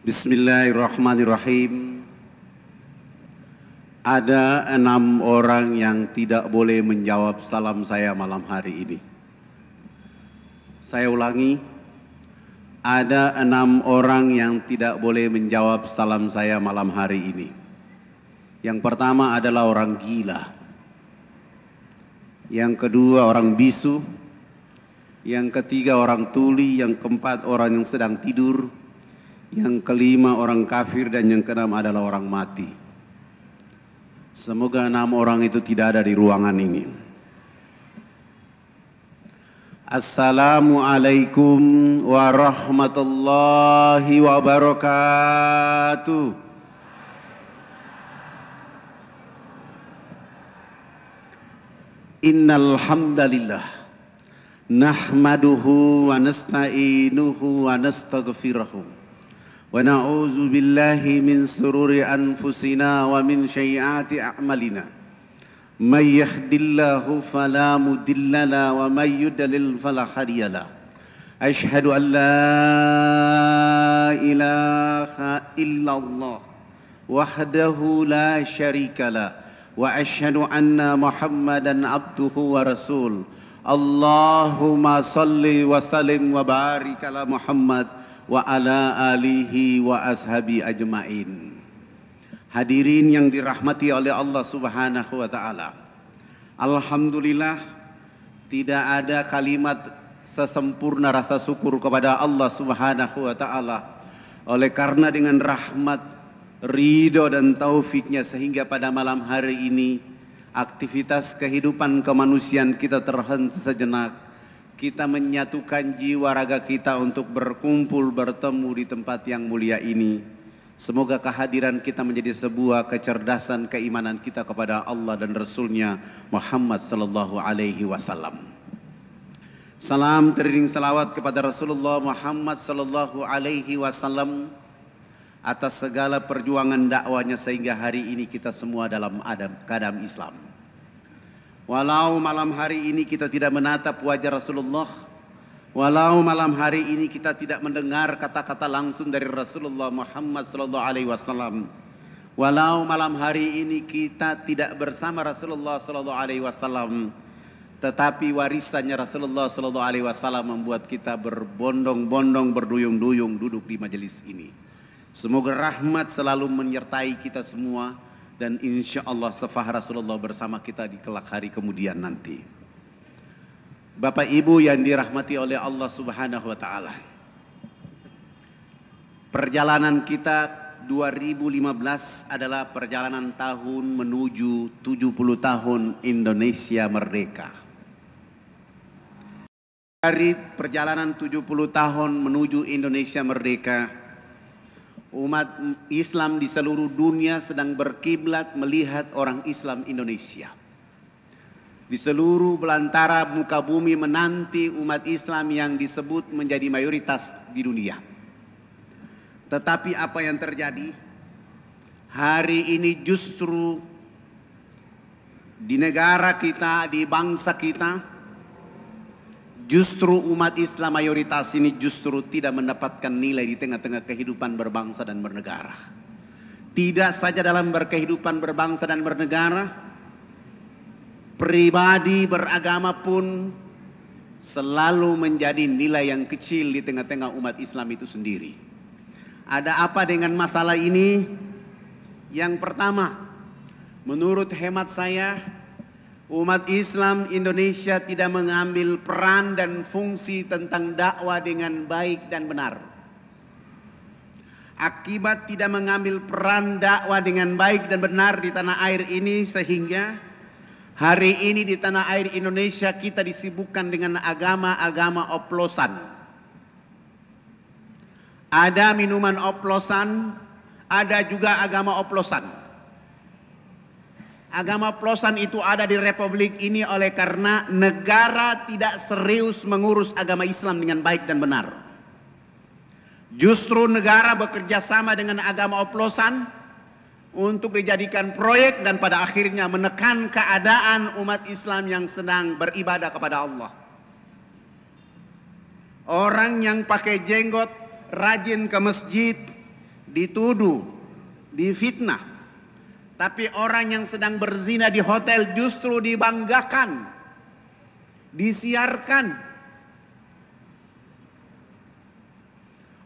Bismillahirrahmanirrahim. Ada 6 orang yang tidak boleh menjawab salam saya malam hari ini. Saya ulangi, ada 6 orang yang tidak boleh menjawab salam saya malam hari ini. Yang pertama adalah orang gila. Yang kedua orang bisu. Yang ketiga orang tuli. Yang keempat orang yang sedang tidur. Yang kelima orang kafir dan yang keenam adalah orang mati. Semoga 6 orang itu tidak ada di ruangan ini. Assalamualaikum warahmatullahi wabarakatuh. Innal hamdalillah nahmaduhu wa nasta'inuhu wa nastaghfiruh. Wa na'udzu billahi min sururi anfusina wa min sayyiati a'malina. May yahdihillahu fala mudilla lahu wa may yudlil fala hadiya lahu. Asyhadu an la ilaha illallah wahdahu la syarika lahu wa asyhadu anna Muhammadan abduhu wa rasul. Allahumma salli wa sallim wa barik ala Muhammad wa ala alihi wa ashabi ajmain. Hadirin yang dirahmati oleh Allah Subhanahu wa taala. Alhamdulillah, tidak ada kalimat sesempurna rasa syukur kepada Allah Subhanahu wa taala. Oleh karena dengan rahmat, ridho dan taufiknya sehingga pada malam hari ini aktivitas kehidupan kemanusiaan kita terhenti sejenak. Kita menyatukan jiwa raga kita untuk berkumpul bertemu di tempat yang mulia ini. Semoga kehadiran kita menjadi sebuah kecerdasan keimanan kita kepada Allah dan Rasulnya Muhammad sallallahu alaihi wasallam. Salam teriring salawat kepada Rasulullah Muhammad sallallahu alaihi wasallam atas segala perjuangan dakwanya sehingga hari ini kita semua dalam keadaan Islam. Walau malam hari ini kita tidak menatap wajah Rasulullah, walau malam hari ini kita tidak mendengar kata-kata langsung dari Rasulullah Muhammad sallallahu alaihi wasallam, walau malam hari ini kita tidak bersama Rasulullah sallallahu alaihi wasallam, tetapi warisannya Rasulullah sallallahu alaihi wasallam membuat kita berbondong-bondong, berduyung-duyung duduk di majelis ini. Semoga rahmat selalu menyertai kita semua. Dan insya Allah syafaat Rasulullah bersama kita di kelak hari kemudian nanti. Bapak Ibu yang dirahmati oleh Allah Subhanahu wa taala. Perjalanan kita 2015 adalah perjalanan tahun menuju 70 tahun Indonesia merdeka. Dari perjalanan 70 tahun menuju Indonesia merdeka, umat Islam di seluruh dunia sedang berkiblat melihat orang Islam Indonesia. Di seluruh belantara muka bumi menanti umat Islam yang disebut menjadi mayoritas di dunia. Tetapi apa yang terjadi? Hari ini justru di negara kita, di bangsa kita, justru umat Islam mayoritas ini justru tidak mendapatkan nilai di tengah-tengah kehidupan berbangsa dan bernegara. Tidak saja dalam berkehidupan berbangsa dan bernegara, pribadi beragama pun selalu menjadi nilai yang kecil di tengah-tengah umat Islam itu sendiri. Ada apa dengan masalah ini? Yang pertama, menurut hemat saya, umat Islam Indonesia tidak mengambil peran dan fungsi tentang dakwah dengan baik dan benar. Akibat tidak mengambil peran dakwah dengan baik dan benar di tanah air ini, sehingga hari ini di tanah air Indonesia kita disibukkan dengan agama-agama oplosan. Ada minuman oplosan, ada juga agama oplosan. Agama oplosan itu ada di Republik ini oleh karena negara tidak serius mengurus agama Islam dengan baik dan benar. Justru negara bekerja sama dengan agama oplosan untuk dijadikan proyek dan pada akhirnya menekan keadaan umat Islam yang sedang beribadah kepada Allah. Orang yang pakai jenggot, rajin ke masjid, dituduh, difitnah. Tapi orang yang sedang berzina di hotel justru dibanggakan, disiarkan.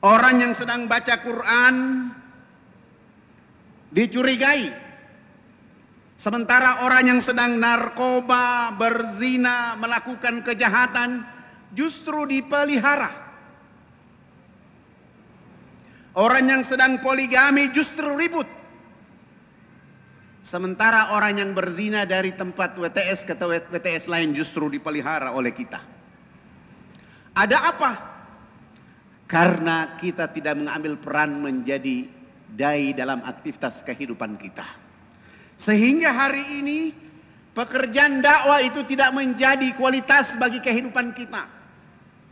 Orang yang sedang baca Quran dicurigai. Sementara orang yang sedang narkoba, berzina, melakukan kejahatan justru dipelihara. Orang yang sedang poligami justru ribut. Sementara orang yang berzina dari tempat WTS ke WTS lain justru dipelihara oleh kita. Ada apa? Karena kita tidak mengambil peran menjadi dai dalam aktivitas kehidupan kita. Sehingga hari ini pekerjaan dakwah itu tidak menjadi kualitas bagi kehidupan kita.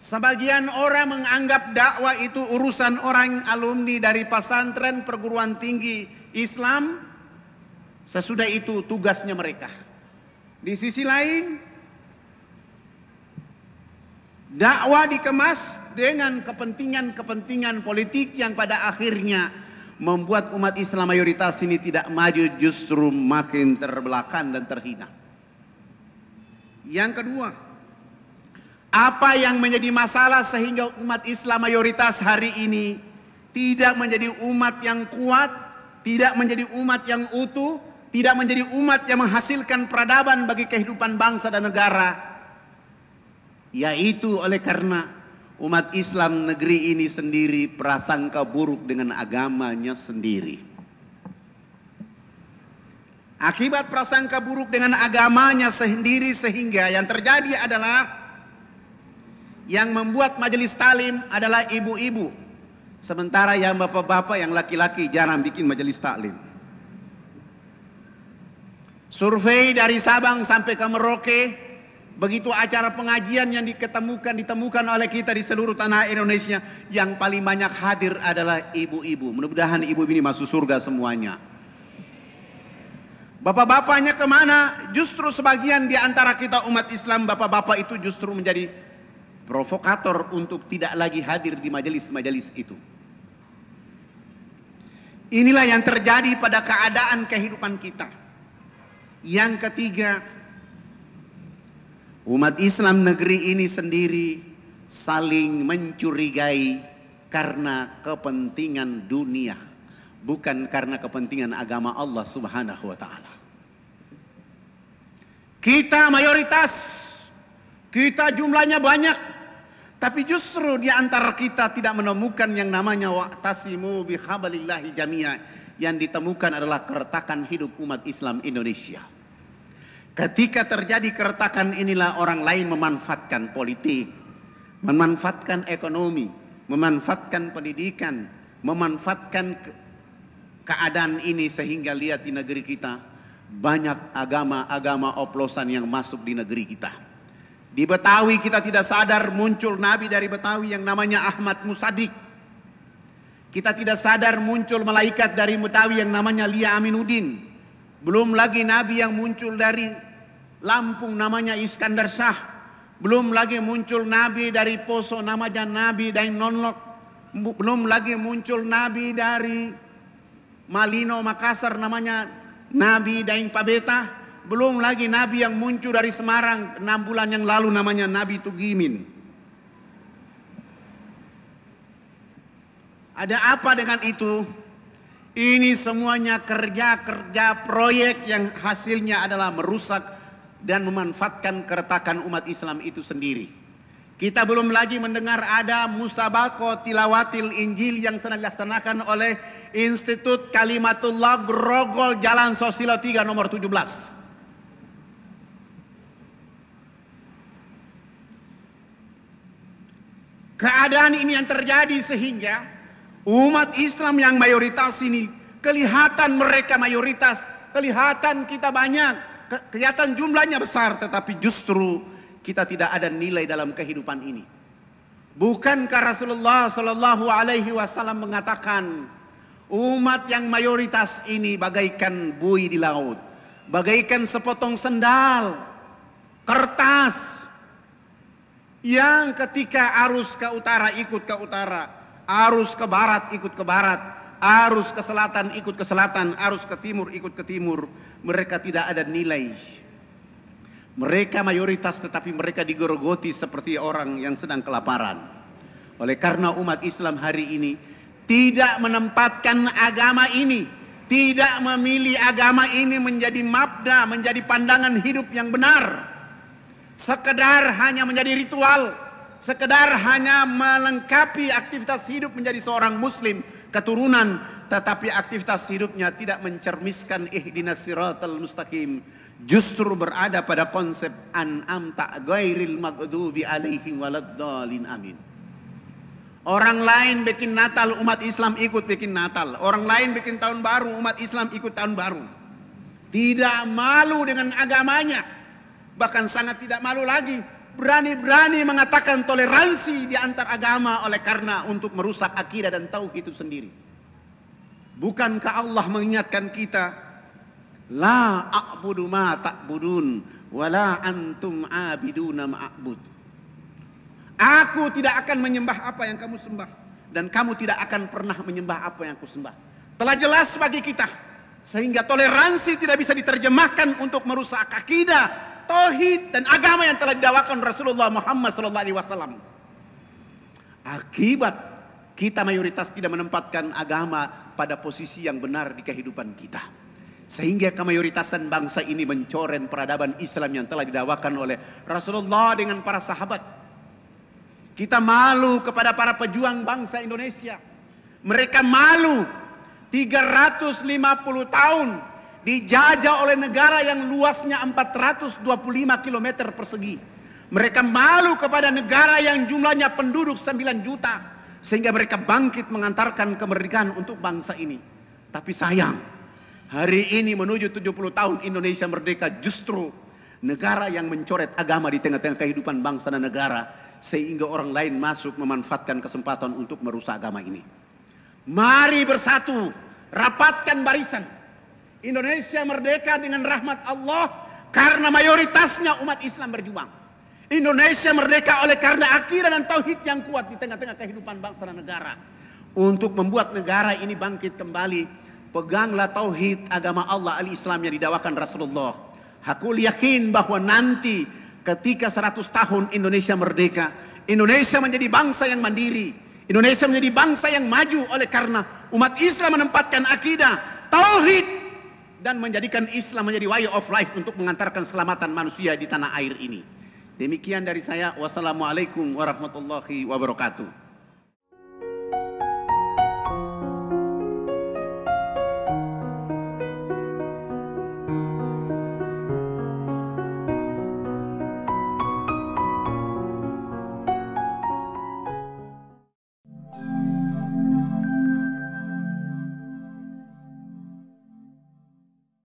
Sebagian orang menganggap dakwah itu urusan orang alumni dari pesantren perguruan tinggi Islam. Sesudah itu tugasnya mereka. Di sisi lain, dakwah dikemas dengan kepentingan-kepentingan politik yang pada akhirnya membuat umat Islam mayoritas ini tidak maju, justru makin terbelakang dan terhina. Yang kedua, apa yang menjadi masalah sehingga umat Islam mayoritas hari ini tidak menjadi umat yang kuat, tidak menjadi umat yang utuh, tidak menjadi umat yang menghasilkan peradaban bagi kehidupan bangsa dan negara, yaitu oleh karena umat Islam negeri ini sendiri prasangka buruk dengan agamanya sendiri. Akibat prasangka buruk dengan agamanya sendiri, sehingga yang terjadi adalah yang membuat majelis taklim adalah ibu-ibu, sementara yang bapak-bapak yang laki-laki jarang bikin majelis taklim. Survei dari Sabang sampai ke Merauke, begitu acara pengajian yang ditemukan oleh kita di seluruh tanah Indonesia, yang paling banyak hadir adalah ibu-ibu. Mudah-mudahan ibu-ibu ini masuk surga semuanya. Bapak-bapaknya kemana? Justru sebagian di antara kita umat Islam, bapak-bapak itu justru menjadi provokator untuk tidak lagi hadir di majelis-majelis itu. Inilah yang terjadi pada keadaan kehidupan kita. Yang ketiga, umat Islam negeri ini sendiri saling mencurigai karena kepentingan dunia, bukan karena kepentingan agama Allah Subhanahu wa taala. Kita mayoritas, kita jumlahnya banyak, tapi justru di antara kita tidak menemukan yang namanya wa'tasimu bihablillahi jami'a. Yang ditemukan adalah keretakan hidup umat Islam Indonesia. Ketika terjadi keretakan inilah orang lain memanfaatkan politik, memanfaatkan ekonomi, memanfaatkan pendidikan, memanfaatkan keadaan ini, sehingga lihat di negeri kita banyak agama-agama oplosan yang masuk di negeri kita. Di Betawi kita tidak sadar muncul nabi dari Betawi yang namanya Ahmad Musadik. Kita tidak sadar muncul malaikat dari Betawi yang namanya Lia Aminuddin. Belum lagi nabi yang muncul dari Lampung namanya Iskandar Shah. Belum lagi muncul nabi dari Poso namanya Nabi Daeng Nonlok. Belum lagi muncul nabi dari Malino Makassar namanya Nabi Daeng Pabeta. Belum lagi nabi yang muncul dari Semarang 6 bulan yang lalu namanya Nabi Tugimin. Ada apa dengan itu? Ini semuanya kerja-kerja proyek yang hasilnya adalah merusak dan memanfaatkan keretakan umat Islam itu sendiri. Kita belum lagi mendengar ada musabaqah tilawatil Injil yang sedang dilaksanakan oleh Institut Kalimatullah Grogol Jalan Sosilo 3 nomor 17. Keadaan ini yang terjadi sehingga umat Islam yang mayoritas ini, kelihatan mereka mayoritas, kelihatan kita banyak, kelihatan jumlahnya besar, tetapi justru kita tidak ada nilai dalam kehidupan ini. Bukankah Rasulullah Shallallahu Alaihi Wasallam mengatakan umat yang mayoritas ini bagaikan buih di laut, bagaikan sepotong sendal, kertas yang ketika arus ke utara ikut ke utara, arus ke barat ikut ke barat, arus ke selatan ikut ke selatan, arus ke timur ikut ke timur. Mereka tidak ada nilai. Mereka mayoritas tetapi mereka digerogoti seperti orang yang sedang kelaparan. Oleh karena umat Islam hari ini tidak menempatkan agama ini, tidak memilih agama ini menjadi mabda, menjadi pandangan hidup yang benar. Sekedar hanya menjadi ritual, sekedar hanya melengkapi aktivitas hidup menjadi seorang muslim keturunan, tetapi aktivitas hidupnya tidak mencermiskan ihdinas siratal mustaqim, justru berada pada konsep an'amta ghairil maghdubi alaihim waladdallin, amin. Orang lain bikin Natal, umat Islam ikut bikin Natal. Orang lain bikin tahun baru, umat Islam ikut tahun baru. Tidak malu dengan agamanya. Bahkan sangat tidak malu lagi, berani-berani mengatakan toleransi di antar agama oleh karena untuk merusak akidah dan tauhid itu sendiri. Bukankah Allah mengingatkan kita, la a'budu ma ta'budun wala antum abiduna ma'bud. Aku tidak akan menyembah apa yang kamu sembah dan kamu tidak akan pernah menyembah apa yang aku sembah. Telah jelas bagi kita, sehingga toleransi tidak bisa diterjemahkan untuk merusak akidah, tauhid dan agama yang telah didakwakan Rasulullah Muhammad SAW. Akibat kita mayoritas tidak menempatkan agama pada posisi yang benar di kehidupan kita, sehingga kemayoritasan bangsa ini mencoreng peradaban Islam yang telah didakwakan oleh Rasulullah dengan para sahabat. Kita malu kepada para pejuang bangsa Indonesia. Mereka malu 350 tahun dijajah oleh negara yang luasnya 425 km persegi. Mereka malu kepada negara yang jumlahnya penduduk 9 juta. Sehingga mereka bangkit mengantarkan kemerdekaan untuk bangsa ini. Tapi sayang, hari ini menuju 70 tahun Indonesia merdeka, justru negara yang mencoret agama di tengah-tengah kehidupan bangsa dan negara, sehingga orang lain masuk memanfaatkan kesempatan untuk merusak agama ini. Mari bersatu, rapatkan barisan. Indonesia merdeka dengan rahmat Allah karena mayoritasnya umat Islam berjuang. Indonesia merdeka oleh karena akidah dan tauhid yang kuat di tengah-tengah kehidupan bangsa dan negara. Untuk membuat negara ini bangkit kembali, peganglah tauhid agama Allah al-Islam yang didakwakan Rasulullah. Aku yakin bahwa nanti ketika 100 tahun Indonesia merdeka, Indonesia menjadi bangsa yang mandiri, Indonesia menjadi bangsa yang maju oleh karena umat Islam menempatkan akidah, tauhid, dan menjadikan Islam menjadi way of life untuk mengantarkan keselamatan manusia di tanah air ini. Demikian dari saya. Wassalamualaikum warahmatullahi wabarakatuh.